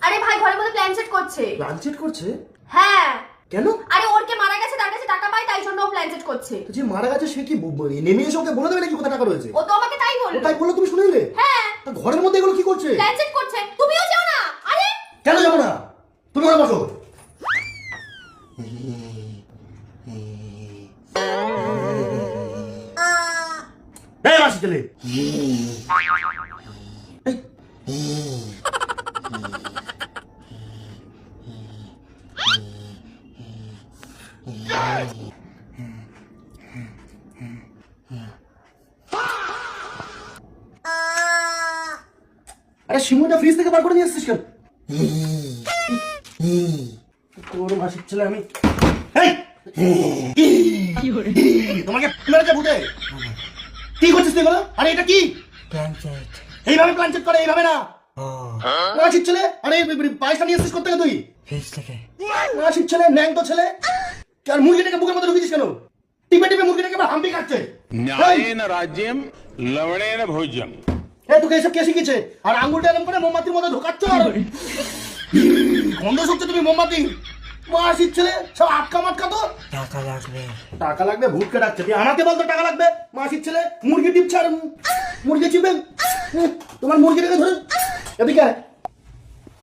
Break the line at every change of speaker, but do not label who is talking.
আরে ভাই ঘরের মধ্যে প্ল্যান সেট করছে।
প্ল্যান সেট করছে?
হ্যাঁ।
কেন?
আরে ওর কে মারা গেছে, তার কাছে টাকা পায়, তাই জন্য ও প্ল্যান সেট করছে।
তো যে মারা গেছে সে কি নেমে এসে ওকে বলে দেবে নাকি কোথা টাকা রয়েছে?
ও তো আমাকে তাই বললো।
তাই বললো, তুমি শুনে নিলে?
হ্যাঁ।
তা ঘরের মধ্যে এগুলো কি করছে?
প্ল্যান সেট করছে। তুমিও যাও না। আরে
কেন যাবো না? তুমি ওখানে বসো। এই মাসি ছেলে, আরে শিমুটা ফ্রিজ থেকে বার করে নিয়ে আসছিস কেন? তোর মাসির ছেলে আমি তোমাকে মেরেছে ভূতে। কি করছিস তুই বলো? আরে এটা কি? এইভাবে প্ল্যান চেক করে, এইভাবে না। মাসির ছেলে, আরে পায়েসটা নিয়ে এসছিস কোথা থেকে তুই?
ফ্রিজ থেকে।
মাসির ছেলে, ন্যাংটো ছেলে। আর মুরগিটাকে বুকের মধ্যে ঢুকিয়েছিস কেন? টিপে টিপে মুরগিটাকে আবার হাম্পি কাটছে।
न्यायेन राज्यम लवणेन भोज्यम।
তোকে এসব কে শিখেছে? আর আঙ্গুলটা এরকম করে মোমবাতির মধ্যে ঢোকাচ্ছ আর গন্ধ শুকছে তুমি মোমবাতি। মাসির ছেলে সব আটকা মাটকা তো।
টাকা লাগবে।
টাকা লাগবে? ভূতকে ডাকছে। তুই আমাকে বলতো টাকা লাগবে? মাসির ছেলে মুরগি টিপছে আর মুরগি চিপে তোমার মুরগিটাকে ধরে এদিকে আয়।